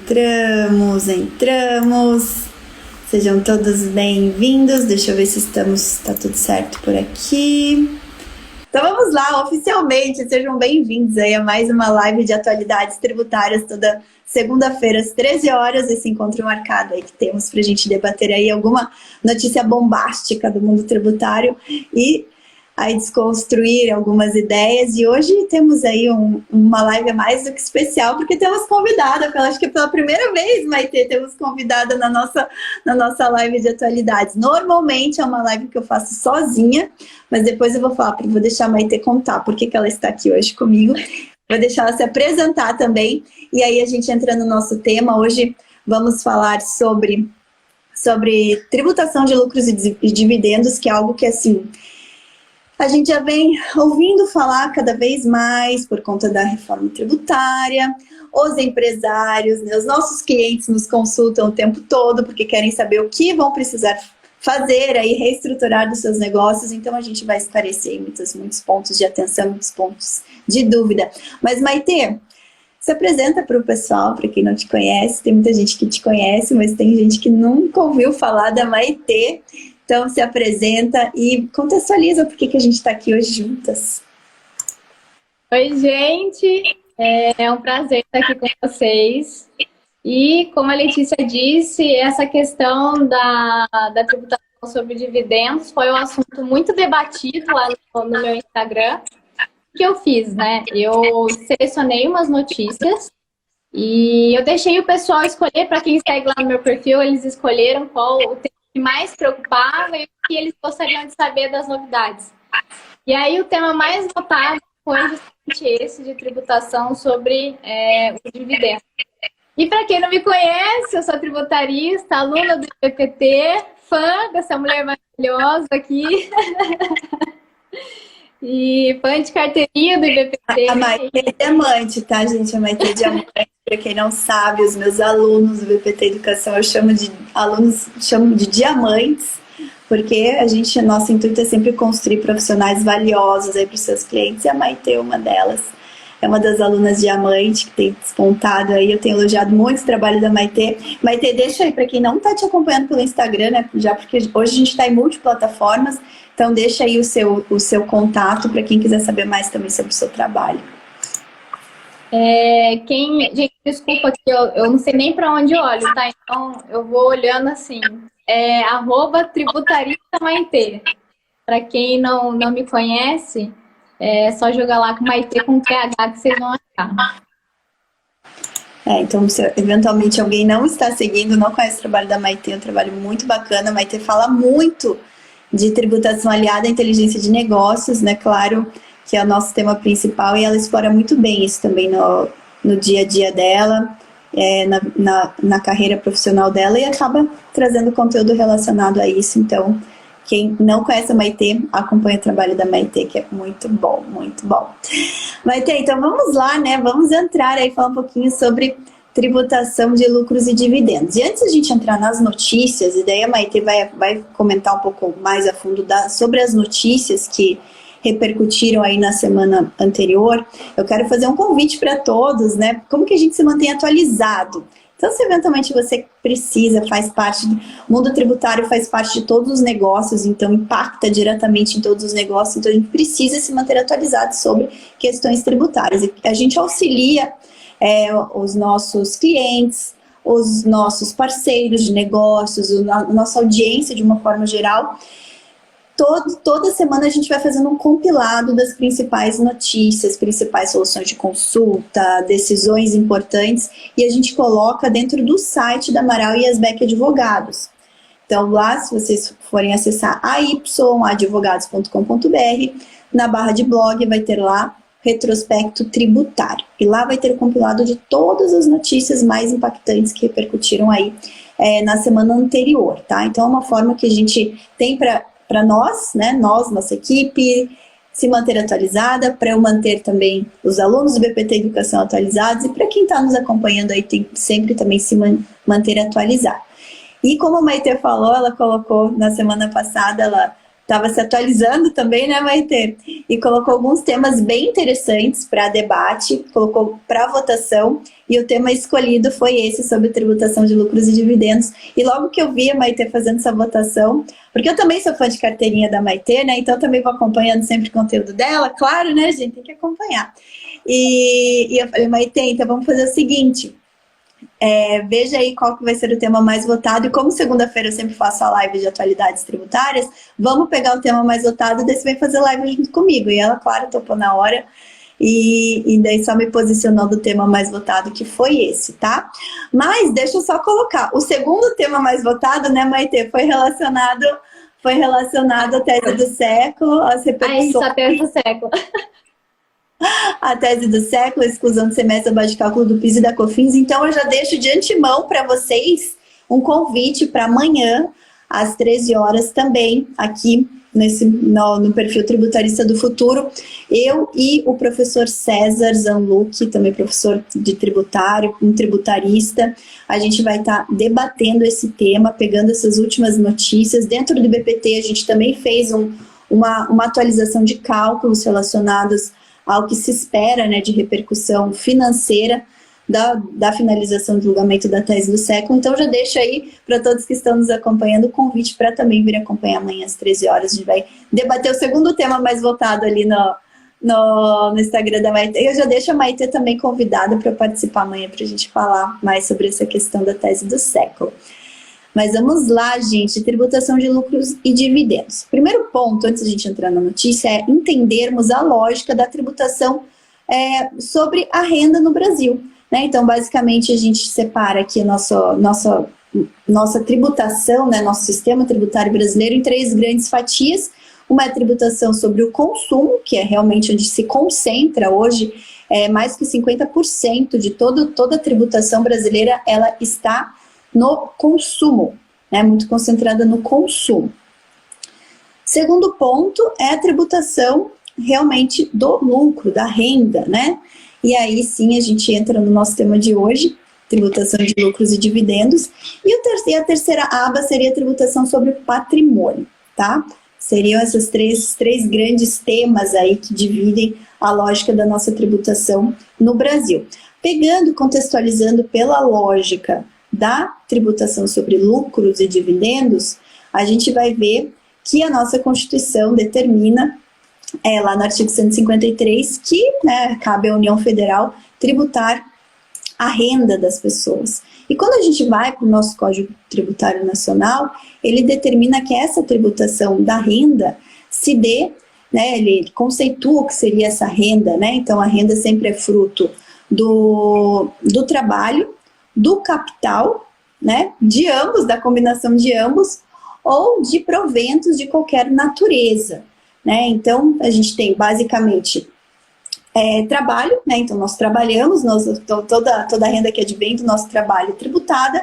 Entramos. Sejam todos bem-vindos. Deixa eu ver se tá tudo certo por aqui. Então vamos lá, oficialmente, sejam bem-vindos aí a mais uma live de atualidades tributárias toda segunda-feira às 13 horas, esse encontro marcado aí que temos pra gente debater aí alguma notícia bombástica do mundo tributário e aí desconstruir algumas ideias. E hoje temos aí uma live mais do que especial, porque temos convidada, acho que pela primeira vez, Maitê, temos convidada na nossa live de atualidades. Normalmente é uma live que eu faço sozinha, mas depois eu vou deixar a Maitê contar por que ela está aqui hoje comigo. Vou deixar ela se apresentar também, e aí a gente entra no nosso tema. Hoje vamos falar sobre tributação de lucros e dividendos, que é algo que, assim, a gente já vem ouvindo falar cada vez mais por conta da reforma tributária. Os empresários, né, os nossos clientes nos consultam o tempo todo porque querem saber o que vão precisar fazer, aí reestruturar dos seus negócios. Então a gente vai esclarecer muitos pontos de atenção, muitos pontos de dúvida. Mas Maitê, se apresenta para o pessoal, para quem não te conhece. Tem muita gente que te conhece, mas tem gente que nunca ouviu falar da Maitê. Então, se apresenta e contextualiza por que a gente está aqui hoje juntas. Oi, gente! É um prazer estar aqui com vocês. E, como a Letícia disse, essa questão da tributação sobre dividendos foi um assunto muito debatido lá no meu Instagram. O que eu fiz, né? Eu selecionei umas notícias e eu deixei o pessoal escolher, para quem segue lá no meu perfil, eles escolheram qual o tema que mais preocupava e o que eles gostariam de saber das novidades. E aí o tema mais votado foi justamente esse de tributação sobre o dividendo. E para quem não me conhece, eu sou tributarista, aluna do IBPT, fã dessa mulher maravilhosa aqui. E fã de carteirinha do IBPT. A Maitê é diamante, tá, gente? A Maitê é diamante. Para quem não sabe, os meus alunos do IBPT Educação, eu chamo de diamantes, porque nosso intuito é sempre construir profissionais valiosos aí para os seus clientes, e a Maitê é uma delas. É uma das alunas diamante que tem despontado aí. Eu tenho elogiado muito o trabalho da Maitê. Maitê, deixa aí para quem não está te acompanhando pelo Instagram, né? Já porque hoje a gente está em multiplataformas, então deixa aí o seu contato para quem quiser saber mais também sobre o seu trabalho. Gente, desculpa que eu não sei nem para onde eu olho, tá? Então eu vou olhando assim. @tributaristamaitê. Para quem não me conhece, é só jogar lá com Maitê com TH que vocês vão achar. Então, se eventualmente alguém não está seguindo, não conhece o trabalho da Maitê, é um trabalho muito bacana. A Maitê fala muito de tributação aliada à inteligência de negócios, né? Claro que é o nosso tema principal, e ela explora muito bem isso também no dia a dia dela, na carreira profissional dela, e acaba trazendo conteúdo relacionado a isso. Então, quem não conhece a Maitê, acompanha o trabalho da Maitê, que é muito bom, muito bom. Maitê, então vamos lá, né? Vamos entrar aí, falar um pouquinho sobre tributação de lucros e dividendos. E antes de a gente entrar nas notícias, e daí a Maitê vai comentar um pouco mais a fundo sobre as notícias que repercutiram aí na semana anterior, eu quero fazer um convite para todos, né? Como que a gente se mantém atualizado? Então, se eventualmente você precisa, faz parte do mundo tributário, faz parte de todos os negócios, então impacta diretamente em todos os negócios, então a gente precisa se manter atualizado sobre questões tributárias. E a gente auxilia os nossos clientes, os nossos parceiros de negócios, a nossa audiência de uma forma geral. Toda semana a gente vai fazendo um compilado das principais notícias, principais soluções de consulta, decisões importantes, e a gente coloca dentro do site da Amaral e Asbeck Advogados. Então lá, se vocês forem acessar ayadvogados.com.br, na barra de blog vai ter lá retrospecto tributário. E lá vai ter o compilado de todas as notícias mais impactantes que repercutiram aí na semana anterior, tá? Então é uma forma que a gente tem para nós, né, nossa equipe, se manter atualizada, para eu manter também os alunos do BPT Educação atualizados, e para quem está nos acompanhando aí, tem sempre também se manter atualizado. E como a Maitê falou, ela colocou na semana passada, ela estava se atualizando também, né, Maitê? e colocou alguns temas bem interessantes para debate, colocou para votação, e o tema escolhido foi esse, sobre tributação de lucros e dividendos. E logo que eu vi a Maitê fazendo essa votação, porque eu também sou fã de carteirinha da Maitê, né? Então também vou acompanhando sempre o conteúdo dela, claro, né, gente? Tem que acompanhar. E eu falei, Maitê, então vamos fazer o seguinte... veja aí qual que vai ser o tema mais votado, e como segunda-feira eu sempre faço a live de atualidades tributárias, vamos pegar o tema mais votado e daí você vem fazer live junto comigo. E ela, claro, topou na hora, e daí só me posicionou do tema mais votado, que foi esse, tá? Mas deixa eu só colocar, o segundo tema mais votado, né, Maitê, foi relacionado à tese do século, às repercussões... Isso, a tese do século. A tese do século, a exclusão do semestre abaixo de cálculo do PIS e da COFINS. Então, eu já deixo de antemão para vocês um convite para amanhã, às 13 horas também, aqui no perfil Tributarista do Futuro. Eu e o professor César Zanluc, também professor de tributário, um tributarista, a gente vai estar debatendo esse tema, pegando essas últimas notícias. Dentro do BPT, a gente também fez uma atualização de cálculos relacionados ao que se espera, né, de repercussão financeira da finalização do julgamento da tese do século. Então já deixo aí para todos que estão nos acompanhando o convite para também vir acompanhar amanhã às 13 horas. A gente vai debater o segundo tema mais votado ali no Instagram da Maitê. Eu já deixo a Maitê também convidada para participar amanhã para a gente falar mais sobre essa questão da tese do século. Mas vamos lá, gente, tributação de lucros e dividendos. Primeiro ponto, antes de a gente entrar na notícia, é entendermos a lógica da tributação sobre a renda no Brasil, né? Então, basicamente, a gente separa aqui a nossa tributação, né, nosso sistema tributário brasileiro em 3 grandes fatias. Uma é a tributação sobre o consumo, que é realmente onde se concentra hoje, mais que 50% de toda a tributação brasileira, ela está no consumo, né, muito concentrada no consumo. Segundo ponto é a tributação realmente do lucro, da renda, né? E aí sim a gente entra no nosso tema de hoje, tributação de lucros e dividendos. E a terceira aba seria a tributação sobre o patrimônio, tá? Seriam esses três grandes temas aí que dividem a lógica da nossa tributação no Brasil. Pegando, contextualizando pela lógica da tributação sobre lucros e dividendos, a gente vai ver que a nossa Constituição determina, lá no artigo 153, que, né, cabe à União Federal tributar a renda das pessoas. E quando a gente vai para o nosso Código Tributário Nacional, ele determina que essa tributação da renda se dê, né, ele conceitua o que seria essa renda, né? Então a renda sempre é fruto do trabalho, do capital, né, de ambos, da combinação de ambos, ou de proventos de qualquer natureza, né? Então, a gente tem basicamente trabalho, né? Então nós trabalhamos, toda a renda que advém do nosso trabalho é tributada,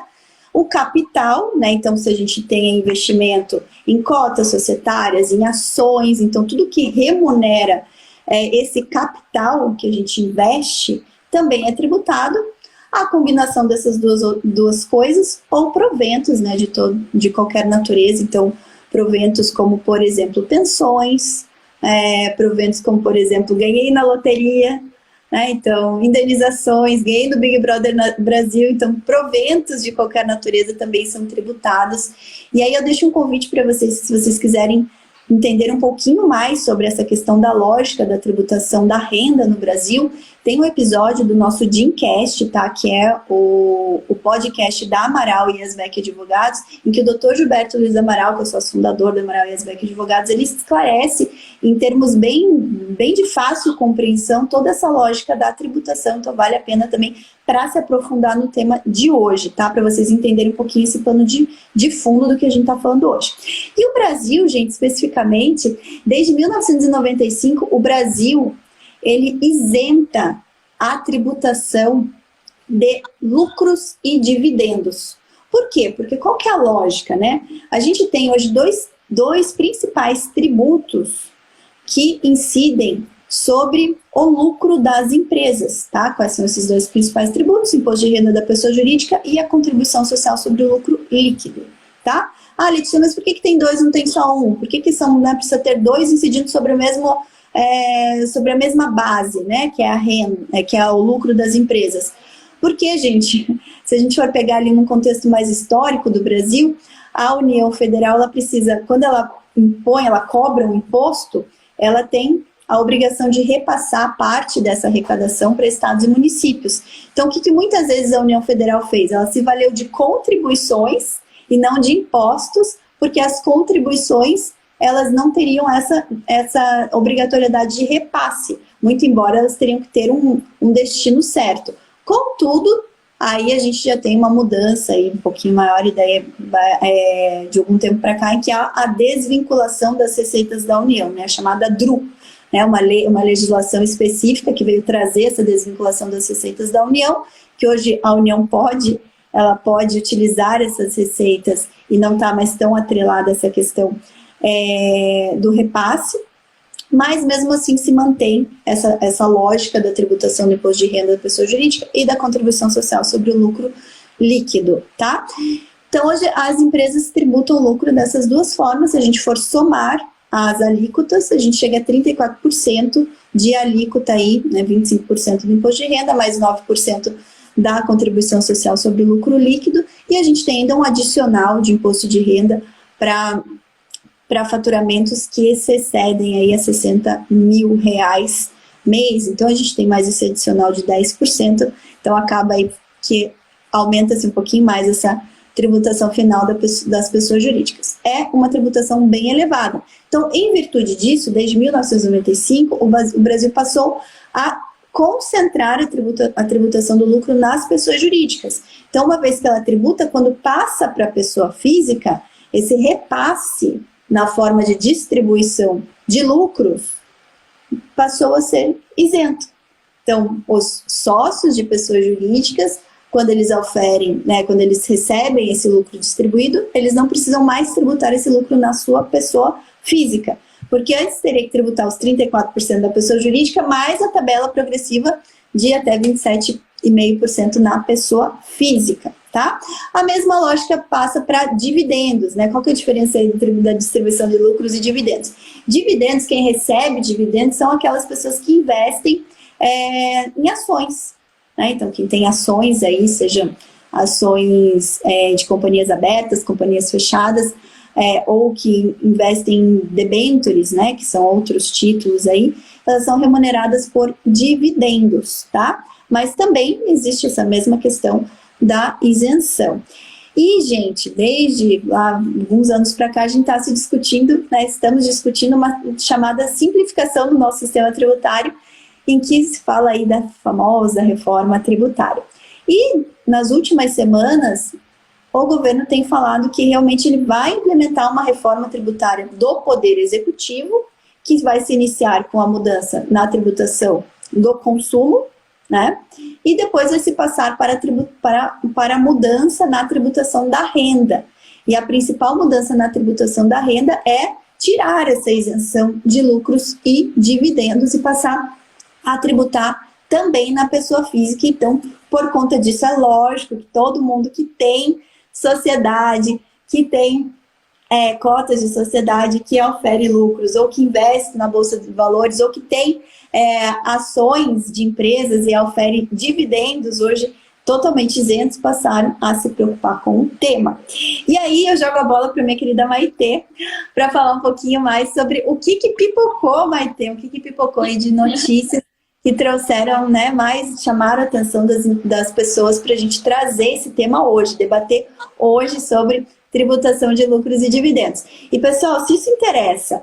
o capital, né? Então se a gente tem investimento em cotas societárias, em ações, então tudo que remunera esse capital que a gente investe também é tributado. A combinação dessas duas coisas, ou proventos, né, de qualquer natureza, então proventos como, por exemplo, pensões, proventos como, por exemplo, ganhei na loteria, né, então indenizações, ganhei do Big Brother Brasil, então proventos de qualquer natureza também são tributados. E aí eu deixo um convite para vocês, se vocês quiserem entender um pouquinho mais sobre essa questão da lógica da tributação da renda no Brasil, tem um episódio do nosso Dimcast, tá? Que é o podcast da Amaral e Asbeck Advogados, em que o Dr. Gilberto Luiz Amaral, que é o sócio fundador da Amaral e Asbeck Advogados, ele esclarece em termos bem de fácil compreensão toda essa lógica da tributação. Então vale a pena também para se aprofundar no tema de hoje, tá? Para vocês entenderem um pouquinho esse pano de fundo do que a gente está falando hoje. E o Brasil, gente, especificamente, desde 1995, o Brasil, ele isenta a tributação de lucros e dividendos. Por quê? Porque qual que é a lógica, né? A gente tem hoje dois principais tributos que incidem sobre o lucro das empresas, tá? Quais são esses 2 principais tributos? Imposto de renda da pessoa jurídica e a contribuição social sobre o lucro líquido, tá? Ah, Letícia, mas por que tem 2 e não tem só 1? Por que são, né, precisa ter 2 incidindo sobre sobre a mesma base, né, que é a renda, que é o lucro das empresas. Porque, gente, se a gente for pegar ali num contexto mais histórico do Brasil, a União Federal, ela precisa, quando ela impõe, ela cobra um imposto, ela tem a obrigação de repassar parte dessa arrecadação para estados e municípios. Então, o que muitas vezes a União Federal fez? Ela se valeu de contribuições e não de impostos, porque as contribuições, elas não teriam essa obrigatoriedade de repasse, muito embora elas teriam que ter um destino certo. Contudo, aí a gente já tem uma mudança aí, um pouquinho maior, ideia de algum tempo para cá, em que há a desvinculação das receitas da União, né, chamada DRU, né, uma legislação específica que veio trazer essa desvinculação das receitas da União, que hoje a União pode utilizar essas receitas e não está mais tão atrelada a essa questão do repasse, mas mesmo assim se mantém essa lógica da tributação do imposto de renda da pessoa jurídica e da contribuição social sobre o lucro líquido, tá? Então, hoje as empresas tributam o lucro dessas duas formas. Se a gente for somar as alíquotas, a gente chega a 34% de alíquota aí, né, 25% do imposto de renda, mais 9% da contribuição social sobre o lucro líquido, e a gente tem ainda um adicional de imposto de renda para faturamentos que se excedem aí a R$60 mil mês. Então, a gente tem mais esse adicional de 10%, então acaba aí que aumenta-se um pouquinho mais essa tributação final das pessoas jurídicas. É uma tributação bem elevada. Então, em virtude disso, desde 1995, o Brasil passou a concentrar a tributação do lucro nas pessoas jurídicas. Então, uma vez que ela tributa, quando passa para a pessoa física, esse repasse na forma de distribuição de lucros passou a ser isento. Então, os sócios de pessoas jurídicas, quando eles oferem, né, quando eles recebem esse lucro distribuído, eles não precisam mais tributar esse lucro na sua pessoa física, porque antes teria que tributar os 34% da pessoa jurídica, mais a tabela progressiva de até 27,5% na pessoa física, tá? A mesma lógica passa para dividendos, né? Qual que é a diferença aí da distribuição de lucros e dividendos? Dividendos, quem recebe dividendos são aquelas pessoas que investem em ações, né? Então, quem tem ações aí, sejam ações de companhias abertas, companhias fechadas, ou que investem em debêntures, né, que são outros títulos aí, elas são remuneradas por dividendos, tá? Mas também existe essa mesma questão da isenção. E, gente, desde há alguns anos para cá, a gente está se discutindo, né, estamos discutindo uma chamada simplificação do nosso sistema tributário, em que se fala aí da famosa reforma tributária. E nas últimas semanas, o governo tem falado que realmente ele vai implementar uma reforma tributária do Poder Executivo, que vai se iniciar com a mudança na tributação do consumo, né? E depois vai se passar para a mudança na tributação da renda. E a principal mudança na tributação da renda é tirar essa isenção de lucros e dividendos e passar a tributar também na pessoa física. Então, por conta disso, é lógico que todo mundo que tem sociedade, que tem cotas de sociedade, que ofere lucros, ou que investe na Bolsa de Valores, ou que tem ações de empresas e ofere dividendos, hoje totalmente isentos, passaram a se preocupar com o tema. E aí eu jogo a bola para minha querida Maitê, para falar um pouquinho mais sobre o que pipocou, Maitê, o que pipocou aí de notícias que trouxeram, né, chamaram a atenção das pessoas para a gente trazer esse tema hoje, debater hoje sobre tributação de lucros e dividendos. E, pessoal, se isso interessa,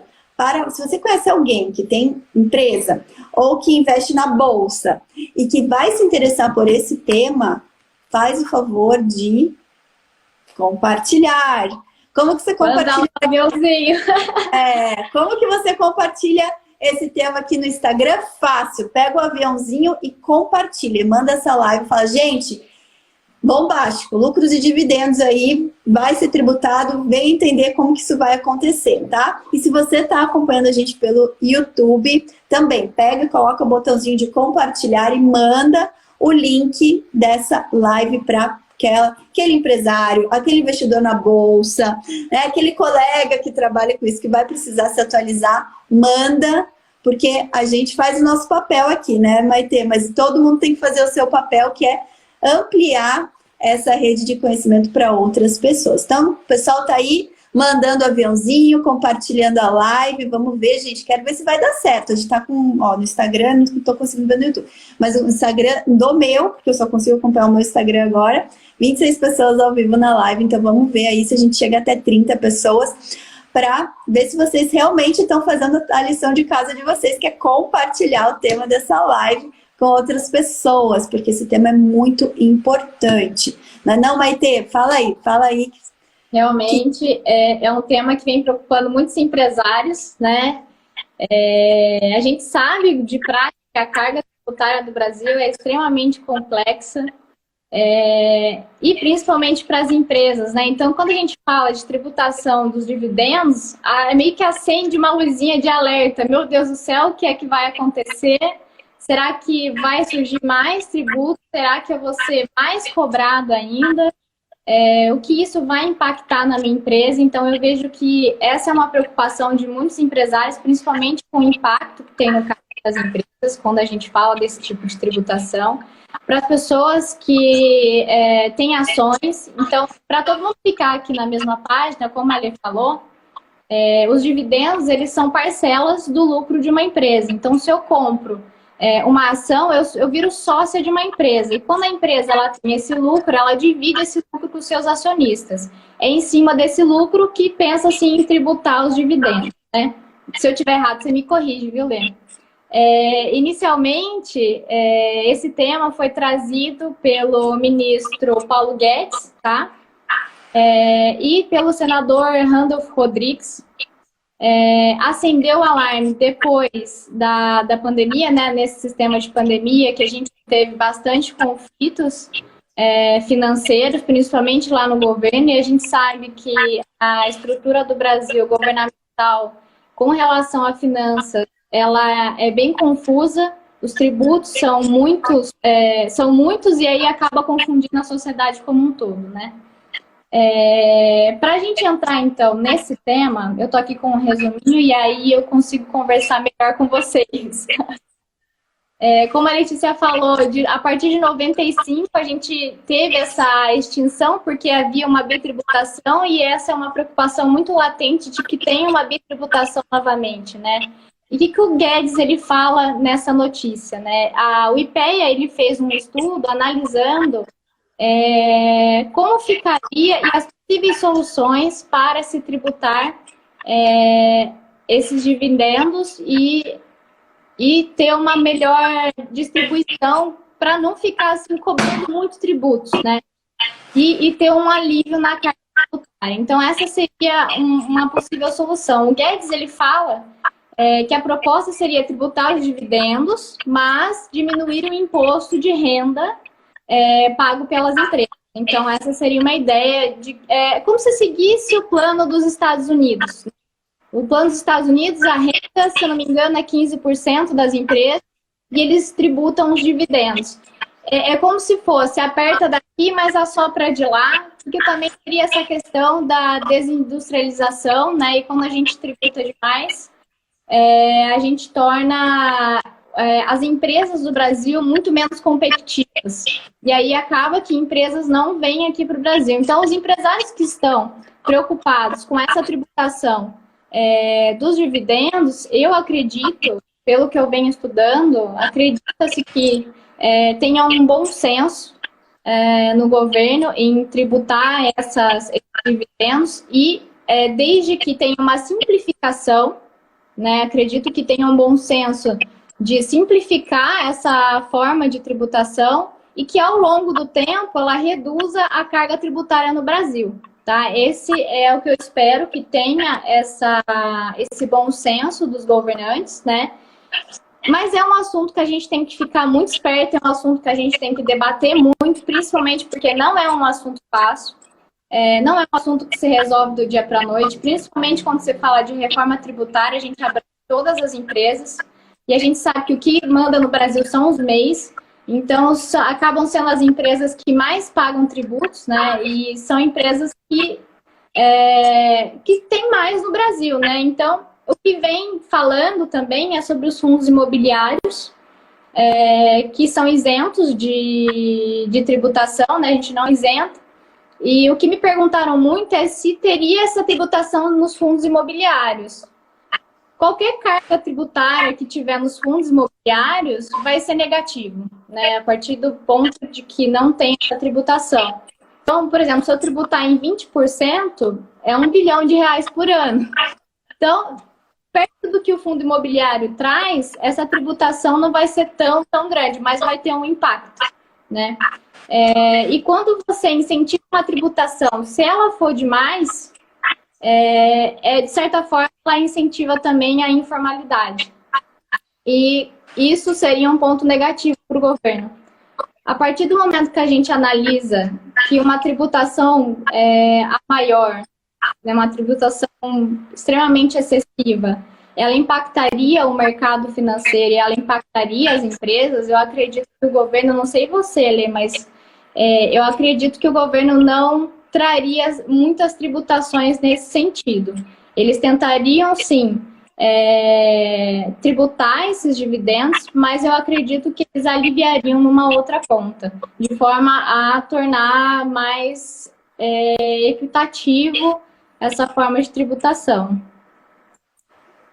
se você conhece alguém que tem empresa ou que investe na bolsa e que vai se interessar por esse tema, faz o favor de compartilhar. Como que você compartilha? Como que você compartilha esse tema aqui no Instagram? Fácil, pega o aviãozinho e compartilha, manda essa live e fala, gente, bombástico, lucros e dividendos aí, vai ser tributado, vem entender como que isso vai acontecer, tá? E se você tá acompanhando a gente pelo YouTube, também pega e coloca o botãozinho de compartilhar e manda o link dessa live para aquele empresário, aquele investidor na bolsa, né, aquele colega que trabalha com isso, que vai precisar se atualizar, manda, porque a gente faz o nosso papel aqui, né, Maitê? Mas todo mundo tem que fazer o seu papel, que é ampliar essa rede de conhecimento para outras pessoas. Então, o pessoal tá aí mandando aviãozinho, compartilhando a live. Vamos ver, gente. Quero ver se vai dar certo. A gente tá com, ó, no Instagram, não estou conseguindo ver no YouTube, mas o Instagram do meu, porque eu só consigo acompanhar o meu Instagram agora, 26 pessoas ao vivo na live. Então, vamos ver aí se a gente chega até 30 pessoas para ver se vocês realmente estão fazendo a lição de casa de vocês, que é compartilhar o tema dessa live com outras pessoas, porque esse tema é muito importante. Mas não, Maitê, fala aí. Realmente é um tema que vem preocupando muitos empresários, né? A gente sabe de prática que a carga tributária do Brasil é extremamente complexa, e principalmente para as empresas, né? Então, quando a gente fala de tributação dos dividendos, meio que acende uma luzinha de alerta. Meu Deus do céu, o que é que vai acontecer? Será que vai surgir mais tributo? Será que eu vou ser mais cobrado ainda? O que isso vai impactar na minha empresa? Então, eu vejo que essa é uma preocupação de muitos empresários, principalmente com o impacto que tem no caso das empresas, quando a gente fala desse tipo de tributação. Para as pessoas que têm ações, então, para todo mundo ficar aqui na mesma página, como a Lê falou, os dividendos, eles são parcelas do lucro de uma empresa. Então, se eu compro uma ação, eu viro sócia de uma empresa. E quando a empresa ela tem esse lucro, ela divide esse lucro com os seus acionistas. É em cima desse lucro que pensa assim, em tributar os dividendos, né? Se eu estiver errado, você me corrige, viu, Lê? Inicialmente, esse tema foi trazido pelo ministro Paulo Guedes, tá? E pelo senador Randolph Rodrigues. Acendeu o alarme depois da pandemia, né? Nesse sistema de pandemia, que a gente teve bastante conflitos financeiros, principalmente lá no governo, e a gente sabe que a estrutura do Brasil governamental com relação a finanças, ela é bem confusa, os tributos são muitos e aí acaba confundindo a sociedade como um todo, né? Para a gente entrar, então, nesse tema, eu tô aqui com um resuminho e aí eu consigo conversar melhor com vocês. Como a Letícia falou, a partir de 95 a gente teve essa extinção porque havia uma bitributação e essa é uma preocupação muito latente de que tenha uma bitributação novamente, né? E o que o Guedes ele fala nessa notícia, né? O IPEA ele fez um estudo analisando como ficaria e as possíveis soluções para se tributar esses dividendos e ter uma melhor distribuição para não ficar assim, cobrando muitos tributos, né? E ter um alívio na carga tributária. Então, essa seria uma possível solução. O Guedes ele fala que a proposta seria tributar os dividendos, mas diminuir o imposto de renda pago pelas empresas. Então, essa seria uma ideia de como se seguisse o plano dos Estados Unidos. O plano dos Estados Unidos, a renda, se eu não me engano, é 15% das empresas e eles tributam os dividendos. É como se fosse aperta daqui, mas assopra de lá, porque também teria essa questão da desindustrialização, né? E quando a gente tributa demais, a gente torna as empresas do Brasil muito menos competitivas. E aí acaba que empresas não vêm aqui para o Brasil. Então, os empresários que estão preocupados com essa tributação dos dividendos, eu acredito, pelo que eu venho estudando, acredita-se que tenha um bom senso no governo em tributar esses dividendos e desde que tenha uma simplificação, né, acredito que tenha um bom senso de simplificar essa forma de tributação e que ao longo do tempo ela reduza a carga tributária no Brasil. Tá? Esse é o que eu espero, que tenha esse bom senso dos governantes, né? Mas é um assunto que a gente tem que ficar muito esperto, é um assunto que a gente tem que debater muito, principalmente porque não é um assunto fácil, não é um assunto que se resolve do dia para a noite, principalmente quando você fala de reforma tributária, a gente abrange todas as empresas, e a gente sabe que o que manda no Brasil são os MEIs, então acabam sendo as empresas que mais pagam tributos, né? E são empresas que tem mais no Brasil, né? Então, O que vem falando também é sobre os fundos imobiliários, que são isentos de tributação, né? A gente não isenta. E o que me perguntaram muito é se teria essa tributação nos fundos imobiliários. Qualquer carga tributária que tiver nos fundos imobiliários vai ser negativo, né? A partir do ponto de que não tem essa tributação. Então, por exemplo, se eu tributar em 20%, é R$ 1 bilhão por ano. Então, perto do que o fundo imobiliário traz, essa tributação não vai ser tão grande, mas vai ter um impacto, né? E quando você incentiva uma tributação, se ela for demais, de certa forma, ela incentiva também a informalidade. E isso seria um ponto negativo para o governo. A partir do momento que a gente analisa que uma tributação a maior, né, uma tributação extremamente excessiva, ela impactaria o mercado financeiro e ela impactaria as empresas, eu acredito que o governo, não sei você, Lê, mas eu acredito que o governo não traria muitas tributações nesse sentido. Eles tentariam, sim, tributar esses dividendos, mas eu acredito que eles aliviariam numa outra ponta, de forma a tornar mais equitativo essa forma de tributação.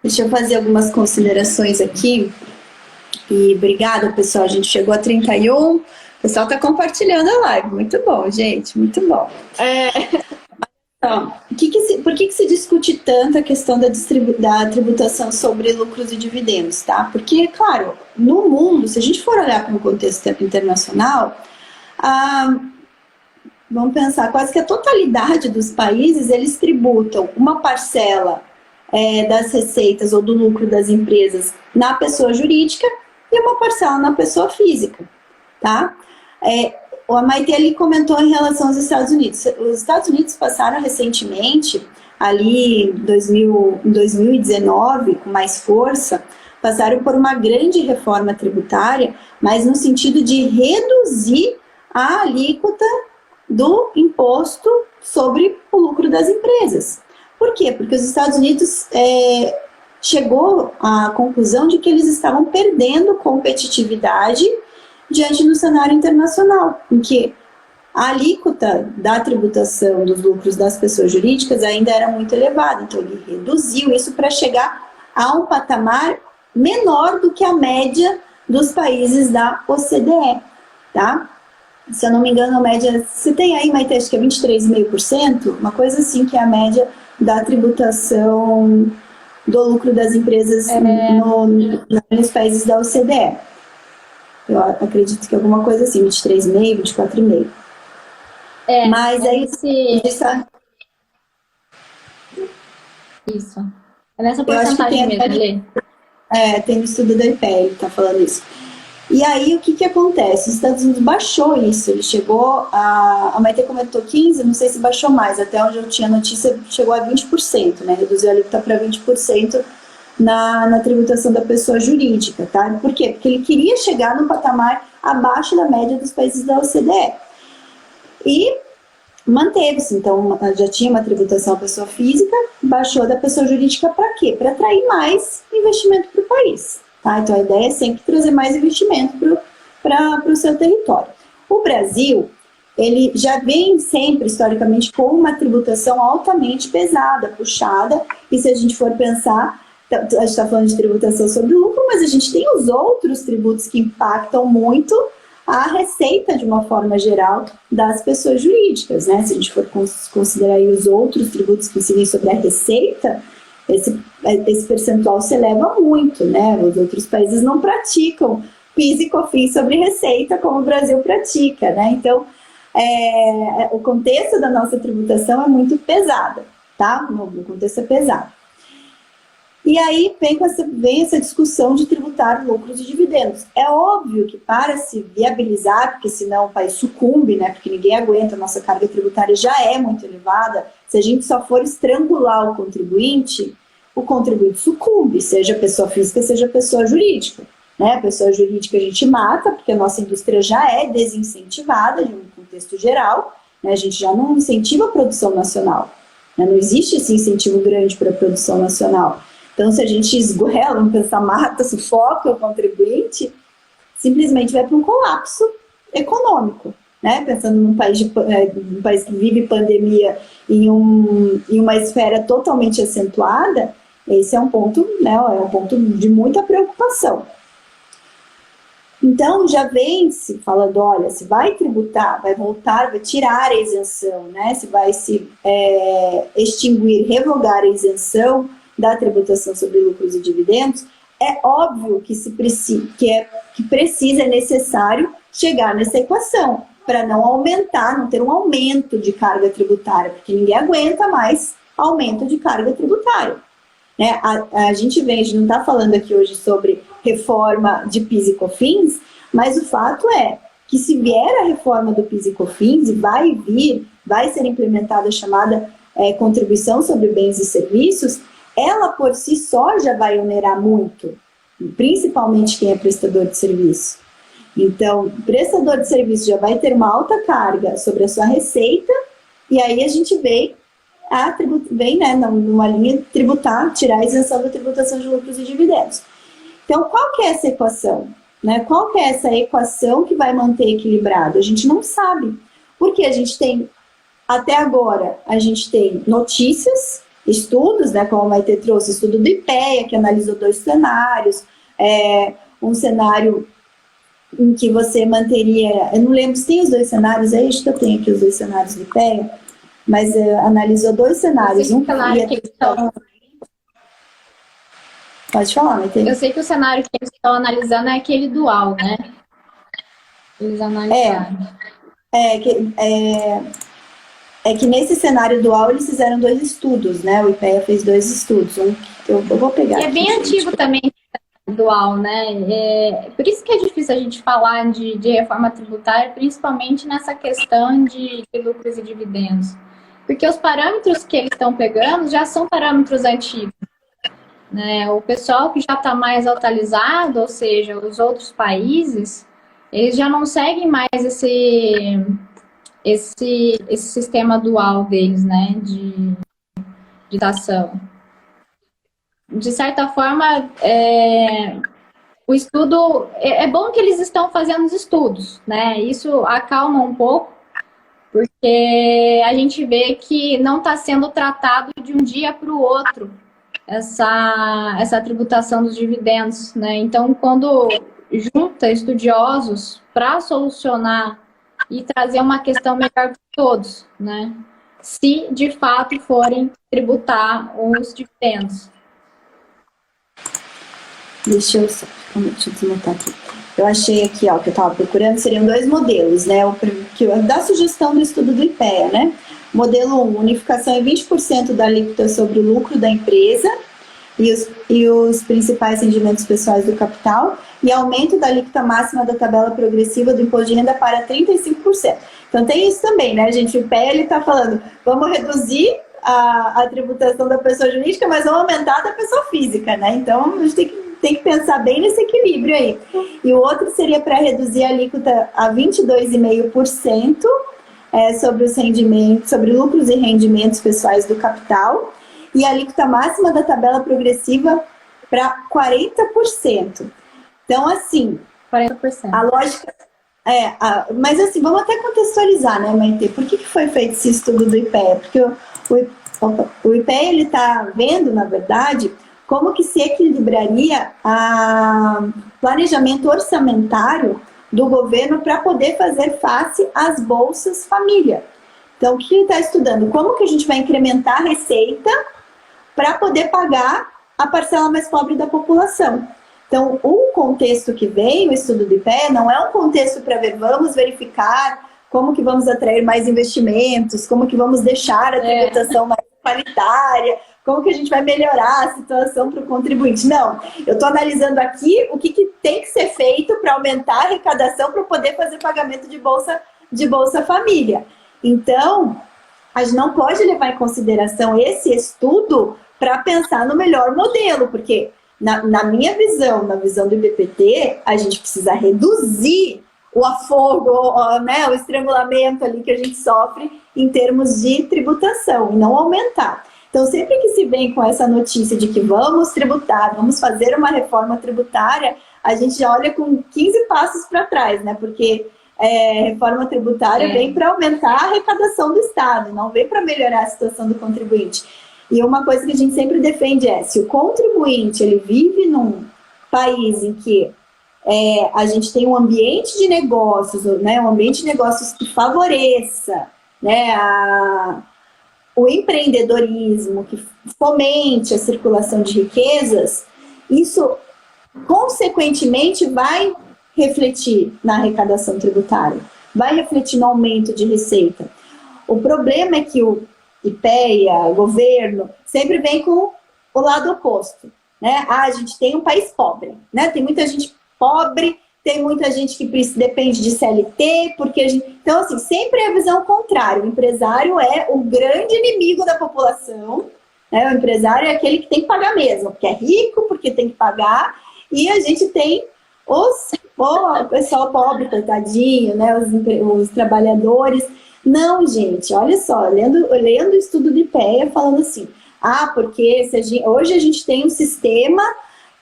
Deixa eu fazer algumas considerações aqui. E obrigada, pessoal. A gente chegou a 31. O pessoal está compartilhando a live. Muito bom, gente. Muito bom. Então, por que se discute tanto a questão da tributação sobre lucros e dividendos, tá? Porque, claro, no mundo, se a gente for olhar para um contexto internacional, vamos pensar, quase que a totalidade dos países, eles tributam uma parcela das receitas ou do lucro das empresas na pessoa jurídica e uma parcela na pessoa física, tá? A Maite ali comentou em relação aos Estados Unidos. Os Estados Unidos passaram recentemente, ali em 2019, com mais força, passaram por uma grande reforma tributária, mas no sentido de reduzir a alíquota do imposto sobre o lucro das empresas. Por quê? Porque os Estados Unidos chegou à conclusão de que eles estavam perdendo competitividade diante do cenário internacional, em que a alíquota da tributação dos lucros das pessoas jurídicas ainda era muito elevada. Então, ele reduziu isso para chegar a um patamar menor do que a média dos países da OCDE, tá? Se eu não me engano, a média... Você tem aí, Maite, acho que é 23,5%? Uma coisa assim que é a média da tributação do lucro das empresas nos países da OCDE. Eu acredito que é alguma coisa assim, 23,5%, 24,5%. Mas aí... Isso. É nessa porcentagem mesmo, Lê. Tem um estudo da IPEA que está falando isso. E aí, o que acontece? Os Estados Unidos baixou isso, ele chegou a Maite comentou 15%, não sei se baixou mais, até onde eu tinha notícia, chegou a 20%, né? Reduziu a alíquota para 20% na tributação da pessoa jurídica, tá? Por quê? Porque ele queria chegar no patamar abaixo da média dos países da OCDE. E manteve-se, então já tinha uma tributação à pessoa física, baixou da pessoa jurídica para quê? Para atrair mais investimento para o país. Tá? Então a ideia é sempre trazer mais investimento para o seu território. O Brasil, ele já vem sempre, historicamente, com uma tributação altamente pesada, puxada, e se a gente for pensar, a gente está falando de tributação sobre o lucro, mas a gente tem os outros tributos que impactam muito a receita, de uma forma geral, das pessoas jurídicas, né? Se a gente for considerar aí os outros tributos que incidem sobre a receita, esse percentual se eleva muito, né? Os outros países não praticam PIS e COFINS sobre receita como o Brasil pratica, né? Então, o contexto da nossa tributação é muito pesada, tá? O contexto é pesado. E aí vem essa discussão de tributar lucros e dividendos. É óbvio que para se viabilizar, porque senão o país sucumbe, né? Porque ninguém aguenta, a nossa carga tributária já é muito elevada. Se a gente só for estrangular o contribuinte sucumbe, seja pessoa física, seja pessoa jurídica. Né? A pessoa jurídica a gente mata, porque a nossa indústria já é desincentivada, de um contexto geral, né? A gente já não incentiva a produção nacional. Né? Não existe esse incentivo grande para a produção nacional. Então, se a gente esgoela, mata, sufoca o contribuinte, simplesmente vai para um colapso econômico, né? Pensando num país que vive pandemia em uma esfera totalmente acentuada, esse é um ponto, né? É um ponto de muita preocupação. Então, já vem-se falando, olha, se vai tributar, vai voltar, vai tirar a isenção, né? Se vai se extinguir, revogar a isenção da tributação sobre lucros e dividendos, é óbvio que precisa, é necessário chegar nessa equação, para não aumentar, não ter um aumento de carga tributária, porque ninguém aguenta mais aumento de carga tributária. Né? A gente não está falando aqui hoje sobre reforma de PIS e COFINS, mas o fato é que se vier a reforma do PIS e COFINS, vai ser implementada a chamada contribuição sobre bens e serviços, ela por si só já vai onerar muito, principalmente quem é prestador de serviço. Então, o prestador de serviço já vai ter uma alta carga sobre a sua receita, e aí a gente vem né, numa linha tributar, tirar a isenção da tributação de lucros e dividendos. Então, qual que é essa equação? Né? Qual que é essa equação que vai manter equilibrado? A gente não sabe, porque a gente tem, até agora, a gente tem notícias, estudos, né, como a Maite trouxe, estudo do IPEA, que analisou 2 cenários, um cenário em que você manteria, eu não lembro se tem os 2 cenários, acho que eu tenho aqui os 2 cenários do IPEA, mas analisou 2 cenários. Um cenário que eles estão... Pode falar, Maite. Eu sei que o cenário que eles estão analisando é aquele dual, né? Eles analisaram. Que nesse cenário dual eles fizeram 2 estudos, né? O IPEA fez 2 estudos. Eu vou pegar. E é bem antigo também dual, né? Por isso que é difícil a gente falar de reforma tributária, principalmente nessa questão de lucros e dividendos. Porque os parâmetros que eles estão pegando já são parâmetros antigos. Né? O pessoal que já está mais atualizado, ou seja, os outros países, eles já não seguem mais esse sistema dual deles, né, de taxação. De certa forma, o estudo, é bom que eles estão fazendo os estudos, né, isso acalma um pouco, porque a gente vê que não está sendo tratado de um dia para o outro essa tributação dos dividendos, né, então quando junta estudiosos para solucionar e trazer uma questão melhor para todos, né? Se de fato forem tributar os dividendos. Deixa eu desmontar aqui. Eu achei aqui, ó, que eu estava procurando, seriam 2 modelos, né? Da sugestão do estudo do IPEA, né? Modelo 1, unificação em 20% da alíquota sobre o lucro da empresa e os principais rendimentos pessoais do capital, e aumento da alíquota máxima da tabela progressiva do imposto de renda para 35%. Então tem isso também, né, gente? O IPEA está falando, vamos reduzir a tributação da pessoa jurídica, mas vamos aumentar da pessoa física, né? Então a gente tem que pensar bem nesse equilíbrio aí. E o outro seria para reduzir a alíquota a 22,5% sobre os rendimentos, sobre lucros e rendimentos pessoais do capital, e a alíquota máxima da tabela progressiva para 40%. Então, assim, 40%. A lógica... mas assim, vamos até contextualizar, né, Maite? Por que foi feito esse estudo do IPEA? Porque o IPEA, ele está vendo, na verdade, como que se equilibraria o planejamento orçamentário do governo para poder fazer face às bolsas família. Então, o que ele está estudando? Como que a gente vai incrementar a receita para poder pagar a parcela mais pobre da população. Então, o contexto que veio, o estudo do IPEA, não é um contexto para vamos verificar como que vamos atrair mais investimentos, como que vamos deixar a tributação mais qualitária, como que a gente vai melhorar a situação para o contribuinte. Não, eu estou analisando aqui o que tem que ser feito para aumentar a arrecadação para poder fazer pagamento de Bolsa Família. Então, a gente não pode levar em consideração esse estudo para pensar no melhor modelo, porque na minha visão, na visão do IBPT, a gente precisa reduzir o afogo, né, o estrangulamento ali que a gente sofre em termos de tributação, e não aumentar. Então, sempre que se vem com essa notícia de que vamos tributar, vamos fazer uma reforma tributária, a gente já olha com 15 passos para trás, né? Porque reforma tributária vem para aumentar a arrecadação do Estado, não vem para melhorar a situação do contribuinte. E uma coisa que a gente sempre defende é, se o contribuinte ele vive num país em que a gente tem um ambiente de negócios, né, um ambiente de negócios que favoreça, né, o empreendedorismo, que fomente a circulação de riquezas, isso consequentemente vai refletir na arrecadação tributária, vai refletir no aumento de receita. O problema é que o IPEA, o governo, sempre vem com o lado oposto, né? A gente tem um país pobre, né? Tem muita gente pobre, tem muita gente que depende de CLT, porque a gente... Então, assim, sempre é a visão contrária. O empresário é o grande inimigo da população, né? O empresário é aquele que tem que pagar mesmo, porque é rico, porque tem que pagar, e a gente tem o pessoal pobre, coitadinho, né? Os trabalhadores. Não, gente, olha só, lendo o estudo do IPEA falando assim, porque hoje a gente tem um sistema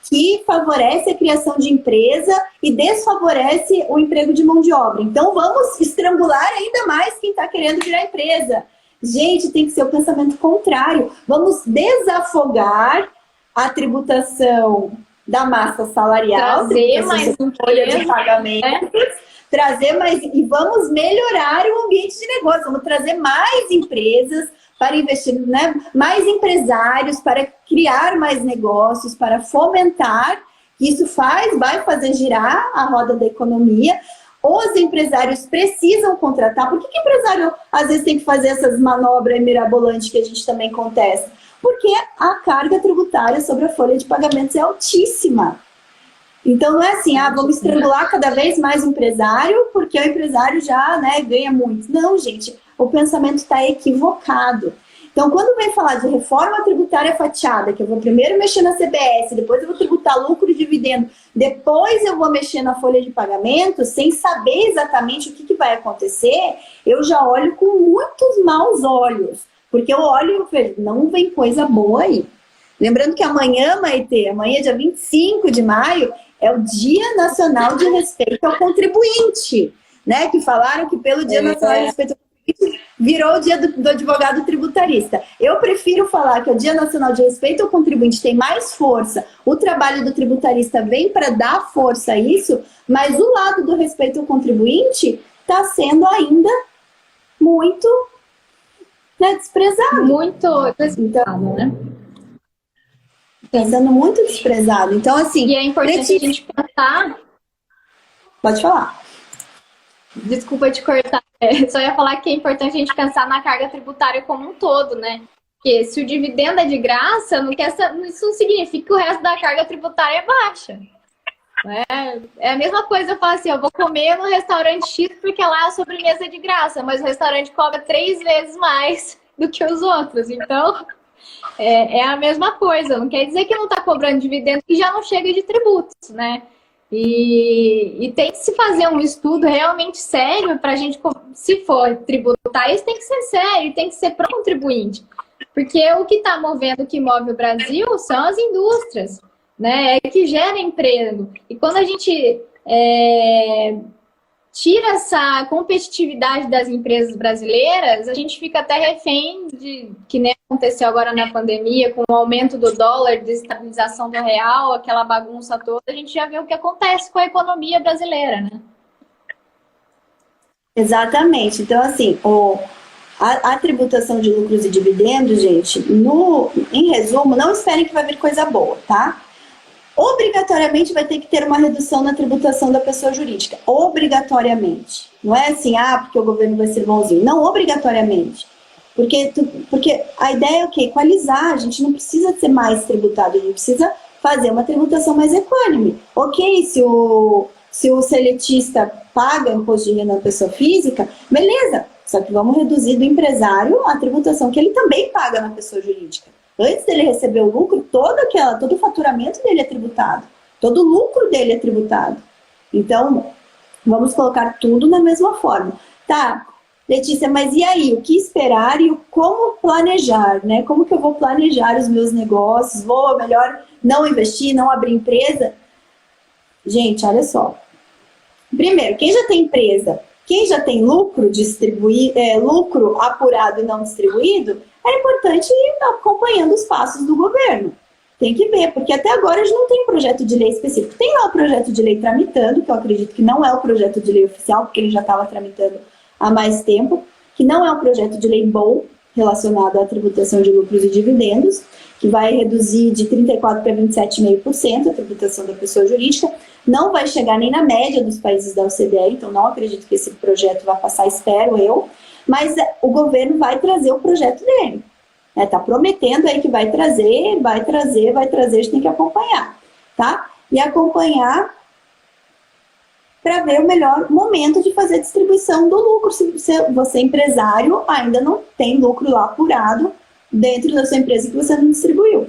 que favorece a criação de empresa e desfavorece o emprego de mão de obra. Então, vamos estrangular ainda mais quem está querendo virar empresa. Gente, tem que ser o pensamento contrário. Vamos desafogar a tributação da massa salarial, trazer mais folha de pagamentos, trazer mais, e vamos melhorar o ambiente de negócio, vamos trazer mais empresas para investir, né? Mais empresários, para criar mais negócios, para fomentar, isso vai fazer girar a roda da economia. Os empresários precisam contratar. Por que o empresário às vezes tem que fazer essas manobras mirabolantes que a gente também contesta? Porque a carga tributária sobre a folha de pagamentos é altíssima. Então não é assim, vamos estrangular cada vez mais o empresário, porque o empresário já, né, ganha muito. Não, gente, o pensamento está equivocado. Então, quando vem falar de reforma tributária fatiada, que eu vou primeiro mexer na CBS, depois eu vou tributar lucro e dividendo, depois eu vou mexer na folha de pagamento, sem saber exatamente o que vai acontecer, eu já olho com muitos maus olhos. Porque eu olho e vejo, não vem coisa boa aí. Lembrando que amanhã, Maitê, amanhã, dia 25 de maio, é o Dia Nacional de Respeito ao Contribuinte, né? Que falaram que pelo Dia Nacional de Respeito ao Contribuinte virou o Dia do Advogado Tributarista. Eu prefiro falar que o Dia Nacional de Respeito ao Contribuinte tem mais força, o trabalho do tributarista vem para dar força a isso, mas o lado do respeito ao contribuinte está sendo ainda muito, né, desprezado. Muito desprezado, né? Está sendo muito desprezado. Então, assim... E é importante a gente pensar... Pode falar. Desculpa te cortar. Só ia falar que é importante a gente pensar na carga tributária como um todo, né? Porque se o dividendo é de graça, isso não significa que o resto da carga tributária é baixa. É a mesma coisa, eu falo assim, eu vou comer no restaurante X porque lá a sobremesa é de graça, mas o restaurante cobra 3 vezes mais do que os outros. Então... É a mesma coisa, não quer dizer que não está cobrando dividendo que já não chega de tributos, né? E tem que se fazer um estudo realmente sério para a gente, se for tributar, isso tem que ser sério, tem que ser para o contribuinte. Porque o que está movendo, o que move o Brasil são as indústrias, né? É que gera emprego. E quando a gente tira essa competitividade das empresas brasileiras, a gente fica até refém de que nem aconteceu agora na pandemia, com o aumento do dólar, desestabilização do real, aquela bagunça toda, a gente já vê o que acontece com a economia brasileira, né? Exatamente. Então, assim, a tributação de lucros e dividendos, gente, em resumo, não esperem que vai vir coisa boa, tá? Obrigatoriamente vai ter que ter uma redução na tributação da pessoa jurídica. Obrigatoriamente. Não é assim, porque o governo vai ser bonzinho. Não, obrigatoriamente. Porque a ideia é o quê? Equalizar. A gente não precisa ser mais tributado, a gente precisa fazer uma tributação mais equânime. Ok, se o seletista paga imposto de renda da pessoa física, beleza. Só que vamos reduzir do empresário a tributação que ele também paga na pessoa jurídica. Antes dele receber o lucro, todo o faturamento dele é tributado. Todo o lucro dele é tributado. Então, vamos colocar tudo na mesma forma. Tá, Letícia, mas e aí? O que esperar e como planejar, né? Como que eu vou planejar os meus negócios? Vou, melhor, não investir, não abrir empresa? Gente, olha só. Primeiro, quem já tem empresa, quem já tem lucro lucro apurado e não distribuído, é importante ir acompanhando os passos do governo. Tem que ver, porque até agora a gente não tem um projeto de lei específico. Tem lá o projeto de lei tramitando, que eu acredito que não é o projeto de lei oficial, porque ele já estava tramitando há mais tempo, que não é um projeto de lei bom relacionado à tributação de lucros e dividendos, que vai reduzir de 34% para 27,5% a tributação da pessoa jurídica. Não vai chegar nem na média dos países da OCDE, então não acredito que esse projeto vai passar, espero eu, mas o governo vai trazer o projeto dele. Está prometendo aí que vai trazer, a gente tem que acompanhar, tá? E acompanhar para ver o melhor momento de fazer a distribuição do lucro. Se você, empresário, ainda não tem lucro lá apurado dentro da sua empresa que você não distribuiu,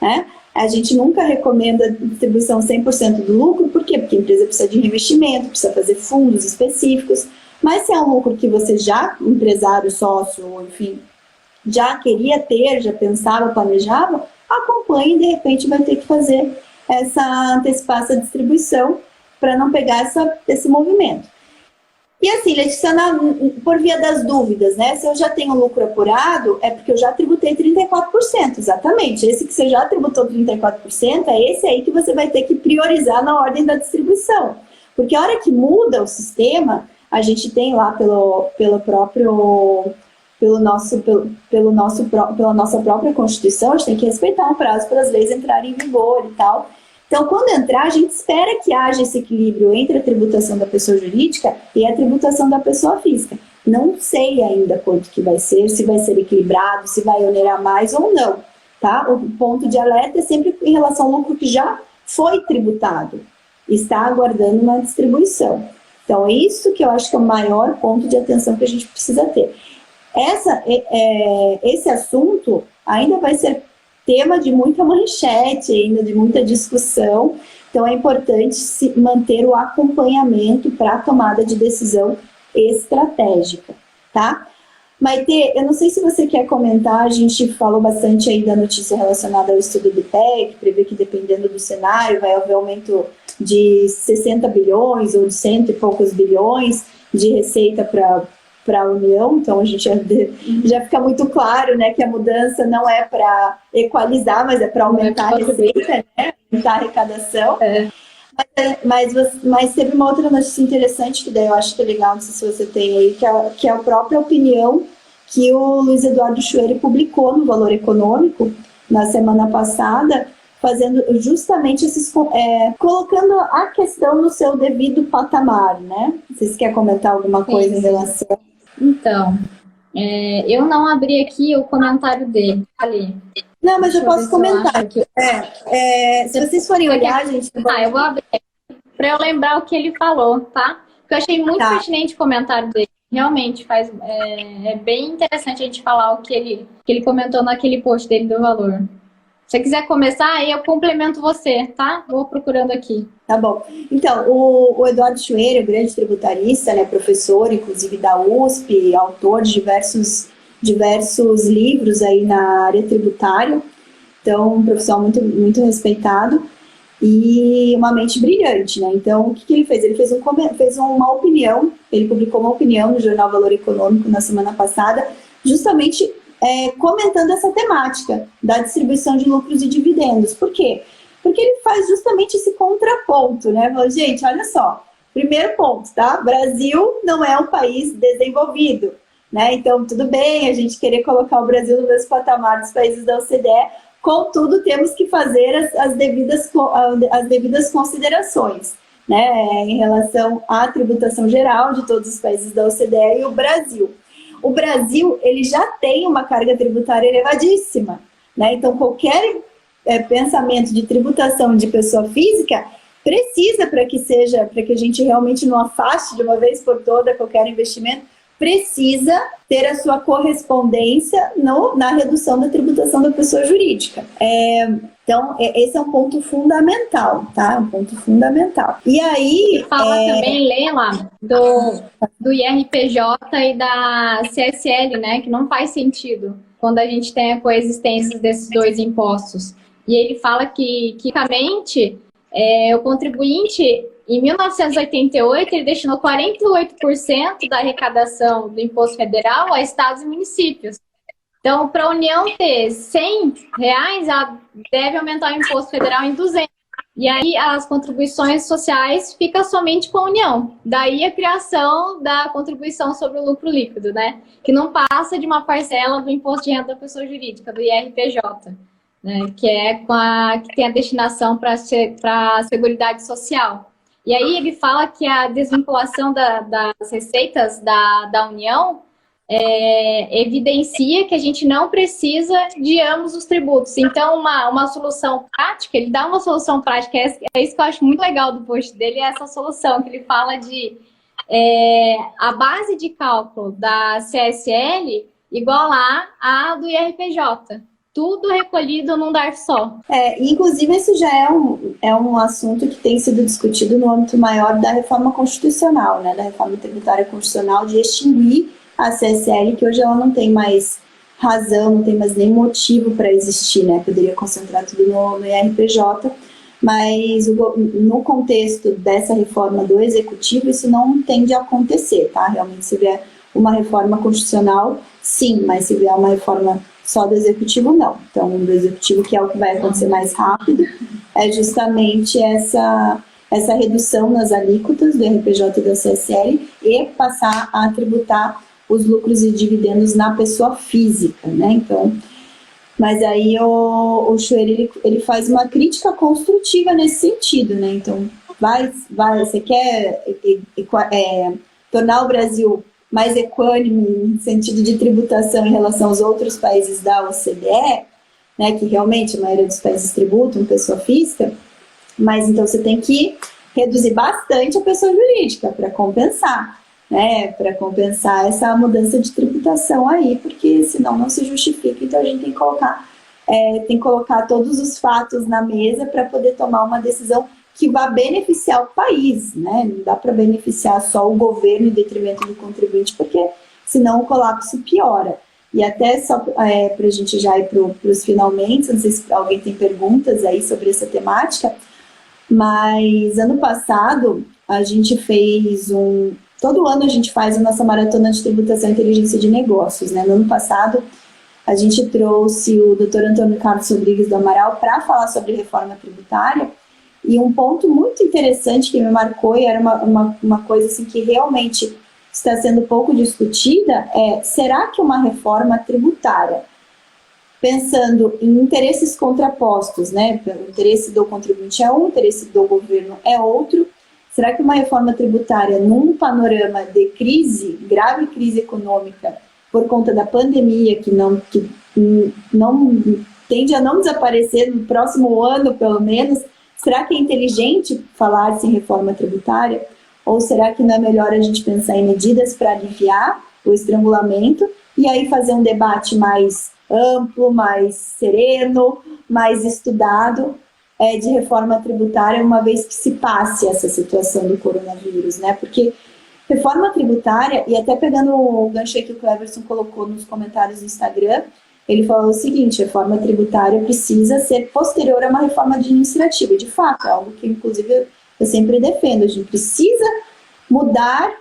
né? A gente nunca recomenda distribuição 100% do lucro, por quê? Porque a empresa precisa de reinvestimento, precisa fazer fundos específicos, mas se é um lucro que você já, empresário, sócio, enfim, já queria ter, já pensava, planejava, acompanhe e de repente vai ter que fazer antecipar essa distribuição para não pegar esse movimento. E assim, Letícia, por via das dúvidas, né? Se eu já tenho lucro apurado, é porque eu já tributei 34%, exatamente. Esse que você já tributou 34%, é esse aí que você vai ter que priorizar na ordem da distribuição. Porque a hora que muda o sistema, a gente tem lá pela nossa própria Constituição, a gente tem que respeitar um prazo para as leis entrarem em vigor e tal. Então, quando entrar, a gente espera que haja esse equilíbrio entre a tributação da pessoa jurídica e a tributação da pessoa física. Não sei ainda quanto que vai ser, se vai ser equilibrado, se vai onerar mais ou não, tá? O ponto de alerta é sempre em relação ao lucro que já foi tributado, está aguardando uma distribuição. Então, é isso que eu acho que é o maior ponto de atenção que a gente precisa ter. Esse assunto ainda vai ser tema de muita manchete, ainda de muita discussão, então é importante manter o acompanhamento para a tomada de decisão estratégica, tá? Maitê, eu não sei se você quer comentar, a gente falou bastante aí da notícia relacionada ao estudo do IPEA, que prevê que dependendo do cenário vai haver aumento de 60 bilhões ou de 100 e poucos bilhões de receita para a União, então a gente já fica muito claro, né, que a mudança não é para equalizar, mas é para aumentar a receita, né, aumentar a arrecadação. Mas teve uma outra notícia interessante, que daí eu acho que é legal, não sei se você tem aí, que é a própria opinião que o Luiz Eduardo Schueri publicou no Valor Econômico na semana passada, fazendo justamente colocando a questão no seu devido patamar, né? Vocês querem comentar alguma coisa em relação? Então, eu não abri aqui o comentário dele, ali. Não, mas eu posso comentar. Se vocês forem olhar, gente... eu vou abrir para eu lembrar o que ele falou, tá? Porque eu achei muito pertinente o comentário dele. Realmente, é bem interessante a gente falar o que ele comentou naquele post dele do Valor. Se você quiser começar, aí eu complemento você, tá? Vou procurando aqui. Tá bom. Então, o Eduardo Schueri, o grande tributarista, né, professor, inclusive da USP, autor de diversos livros aí na área tributária. Então, um profissional muito, muito respeitado e uma mente brilhante, né? Então, o que ele fez? Ele fez uma opinião, ele publicou uma opinião no jornal Valor Econômico na semana passada, justamente comentando essa temática da distribuição de lucros e dividendos. Por quê? Porque ele faz justamente esse contraponto, né? Falou, gente, olha só, primeiro ponto, tá? Brasil não é um país desenvolvido, né? Então, tudo bem a gente querer colocar o Brasil no mesmo patamar dos países da OCDE, contudo, temos que fazer as devidas considerações, né? Em relação à tributação geral de todos os países da OCDE e o Brasil. O Brasil, ele já tem uma carga tributária elevadíssima, né? Então, qualquer pensamento de tributação de pessoa física precisa, para que a gente realmente não afaste de uma vez por toda qualquer investimento, precisa ter a sua correspondência na redução da tributação da pessoa jurídica. Então, esse é um ponto fundamental, tá? Um ponto fundamental. E aí... Fala também, Leila, do IRPJ e da CSL, né? Que não faz sentido quando a gente tem a coexistência desses dois impostos. E ele fala que, quimicamente, o contribuinte, em 1988, ele destinou 48% da arrecadação do imposto federal a estados e municípios. Então, para a União ter R$100, ela deve aumentar o imposto federal em 200. E aí, as contribuições sociais ficam somente com a União. Daí a criação da contribuição sobre o lucro líquido, né? Que não passa de uma parcela do imposto de renda da pessoa jurídica, do IRPJ, né? Que tem a destinação para a Seguridade Social. E aí ele fala que a desvinculação das receitas da União evidencia que a gente não precisa de ambos os tributos. Então, uma solução prática, ele dá uma solução prática, é isso que eu acho muito legal do post dele, é essa solução, que ele fala de a base de cálculo da CSL igualar a do IRPJ. Tudo recolhido num DARF só. Inclusive, esse já é um assunto que tem sido discutido no âmbito maior da reforma constitucional, né, da reforma tributária constitucional, de extinguir a CSL, que hoje ela não tem mais razão, não tem mais nem motivo para existir, né? Poderia concentrar tudo no IRPJ, mas no contexto dessa reforma do Executivo, isso não tende a acontecer, tá? Realmente, se vier uma reforma constitucional, sim, mas se vier uma reforma só do Executivo, não. Então, do Executivo, que é o que vai acontecer mais rápido, é justamente essa redução nas alíquotas do IRPJ e da CSL e passar a tributar os lucros e dividendos na pessoa física, né? Então, mas aí o Schwer, ele faz uma crítica construtiva nesse sentido, né? Então, você quer tornar o Brasil mais equânime no sentido de tributação em relação aos outros países da OCDE, né? Que realmente a maioria dos países tributam pessoa física, mas então você tem que reduzir bastante a pessoa jurídica para compensar. Para compensar essa mudança de tributação aí, porque senão não se justifica. Então a gente tem que colocar todos os fatos na mesa para poder tomar uma decisão que vá beneficiar o país, né? Não dá para beneficiar só o governo em detrimento do contribuinte, porque senão o colapso piora. E até só para a gente já ir para os finalmente, não sei se alguém tem perguntas aí sobre essa temática, mas ano passado a gente fez todo ano a gente faz a nossa maratona de tributação e inteligência de negócios, né? No ano passado, a gente trouxe o Dr. Antônio Carlos Rodrigues do Amaral para falar sobre reforma tributária, e um ponto muito interessante que me marcou, e era uma coisa assim, que realmente está sendo pouco discutida, será que uma reforma tributária, pensando em interesses contrapostos, né? O interesse do contribuinte é um, o interesse do governo é outro, será que uma reforma tributária, num panorama de grave crise econômica, por conta da pandemia, que não tende a não desaparecer no próximo ano, pelo menos, será que é inteligente falar-se em reforma tributária? Ou será que não é melhor a gente pensar em medidas para aliviar o estrangulamento e aí fazer um debate mais amplo, mais sereno, mais estudado, de reforma tributária, uma vez que se passe essa situação do coronavírus, né? Porque reforma tributária, e até pegando o gancho que o Cleverson colocou nos comentários do Instagram, ele falou o seguinte: reforma tributária precisa ser posterior a uma reforma administrativa. De fato, é algo que, inclusive, eu sempre defendo. A gente precisa mudar,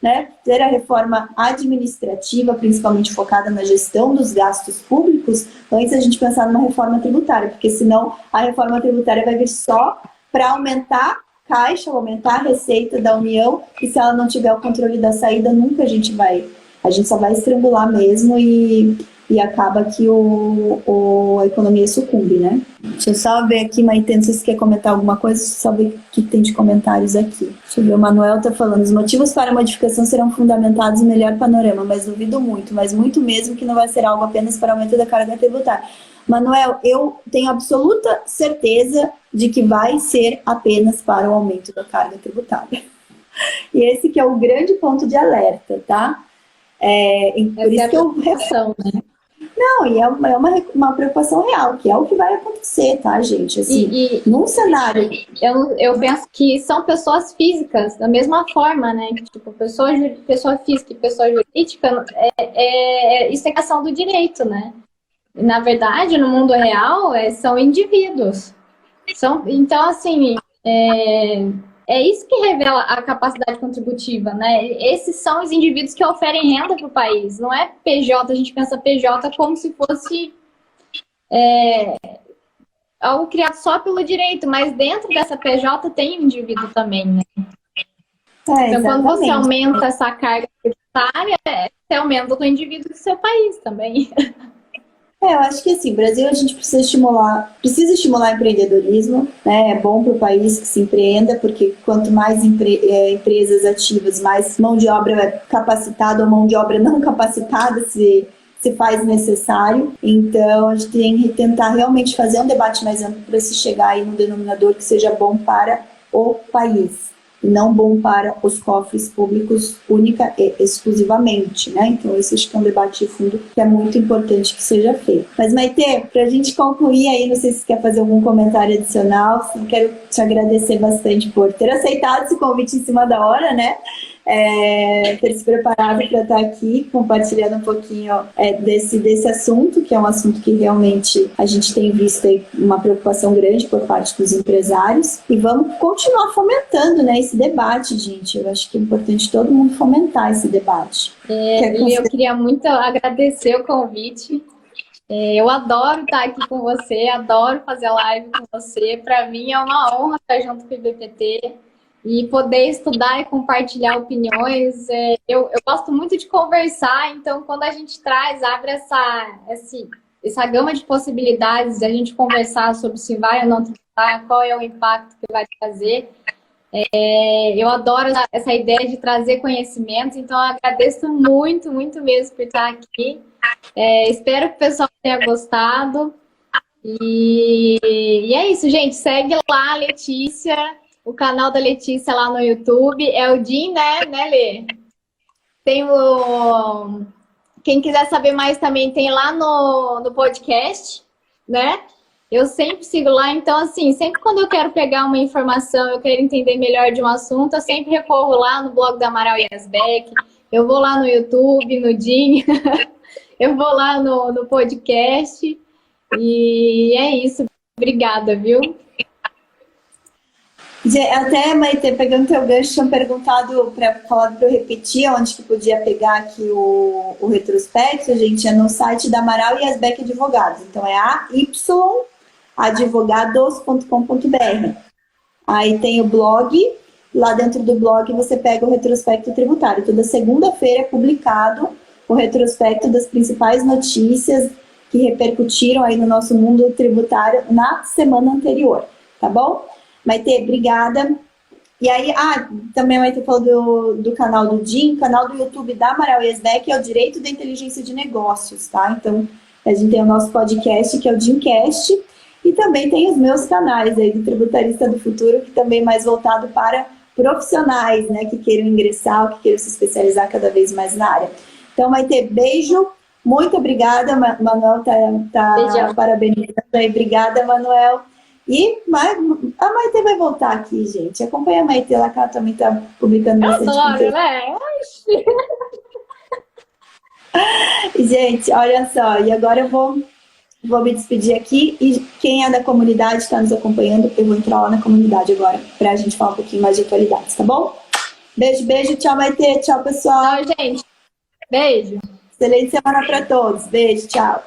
né, ter a reforma administrativa, principalmente focada na gestão dos gastos públicos, antes da gente pensar numa reforma tributária, porque senão a reforma tributária vai vir só para aumentar caixa, aumentar a receita da União, e se ela não tiver o controle da saída, nunca a gente só vai estrangular mesmo e acaba que a economia sucumbe, né? Deixa eu só ver aqui, Maite, não sei se quer comentar alguma coisa, só ver o que tem de comentários aqui. Deixa eu ver, o Manuel tá falando, os motivos para a modificação serão fundamentados em melhor panorama, mas duvido muito, mas muito mesmo que não vai ser algo apenas para aumento da carga tributária. Manuel, eu tenho absoluta certeza de que vai ser apenas para o aumento da carga tributária. E esse que é o grande ponto de alerta, tá? Por isso que eu... Né? Não, e é uma preocupação real, que é o que vai acontecer, tá, gente? Assim, num cenário... Eu penso que são pessoas físicas, da mesma forma, né? Que, tipo, pessoa física e pessoa jurídica, isso é questão do direito, né? Na verdade, no mundo real, são indivíduos. Então, assim, é isso que revela a capacidade contributiva, né? Esses são os indivíduos que oferem renda para o país. Não é PJ, a gente pensa PJ como se fosse algo criado só pelo direito, mas dentro dessa PJ tem o indivíduo também, né? Então, quando você aumenta essa carga tributária, você aumenta o indivíduo do seu país também. Eu acho que assim, Brasil a gente precisa estimular empreendedorismo, né? É bom para o país que se empreenda, porque quanto mais empresas ativas, mais mão de obra capacitada ou mão de obra não capacitada se faz necessário. Então, a gente tem que tentar realmente fazer um debate mais amplo para se chegar aí num denominador que seja bom para o país, e não bom para os cofres públicos única e exclusivamente, né? Então, esse acho que é um debate de fundo que é muito importante que seja feito. Mas, Maitê, para a gente concluir aí, não sei se você quer fazer algum comentário adicional, eu quero te agradecer bastante por ter aceitado esse convite em cima da hora, né? Ter se preparado para estar aqui compartilhando um pouquinho desse assunto, que é um assunto que realmente a gente tem visto aí uma preocupação grande por parte dos empresários, e vamos continuar fomentando, né, esse debate, gente. Eu acho que é importante todo mundo fomentar esse debate. Eu queria muito agradecer o convite. Eu adoro estar aqui com você, adoro fazer live com você. Para mim é uma honra estar junto com o IBPT e poder estudar e compartilhar opiniões. Eu gosto muito de conversar, então quando a gente abre essa gama de possibilidades de a gente conversar sobre se vai ou não tributar, qual é o impacto que vai trazer, eu adoro essa ideia de trazer conhecimentos, então eu agradeço muito, muito mesmo por estar aqui. Espero que o pessoal tenha gostado. E é isso, gente. Segue lá a Letícia, o canal da Letícia lá no YouTube. É o Jim, né, Lê? Tem quem quiser saber mais também tem lá no podcast, né? Eu sempre sigo lá, então assim, sempre quando eu quero pegar uma informação, eu quero entender melhor de um assunto, eu sempre recorro lá no blog da Amaral Yazbek, eu vou lá no YouTube, no Jim, eu vou lá no podcast, e é isso. Obrigada, viu? Até, Maite, pegando teu gancho, tinham perguntado para eu repetir onde que podia pegar aqui o retrospecto, gente, é no site da Amaral Yazbek Advogados, então é ayadvogados.com.br. Aí tem o blog, lá dentro do blog você pega o retrospecto tributário. Toda segunda-feira é publicado o retrospecto das principais notícias que repercutiram aí no nosso mundo tributário na semana anterior, tá bom? Maite, obrigada. E aí, também a Maite falou do canal do Jim, canal do YouTube da Amaral Yazbek é o Direito da Inteligência de Negócios, tá? Então, a gente tem o nosso podcast, que é o Jimcast, e também tem os meus canais aí do Tributarista do Futuro, que também é mais voltado para profissionais, né, que queiram ingressar ou que queiram se especializar cada vez mais na área. Então, Maite, beijo, muito obrigada, Manuel tá parabenizando aí, obrigada, Manuel. E a Maite vai voltar aqui, gente. Acompanha a Maite lá, que ela também está publicando bastante conteúdo. Né? Gente, olha só. E agora eu vou me despedir aqui. E quem é da comunidade está nos acompanhando, eu vou entrar lá na comunidade agora para a gente falar um pouquinho mais de atualidades, tá bom? Beijo, beijo. Tchau, Maite. Tchau, pessoal. Tchau, gente. Beijo. Excelente semana para todos. Beijo, tchau.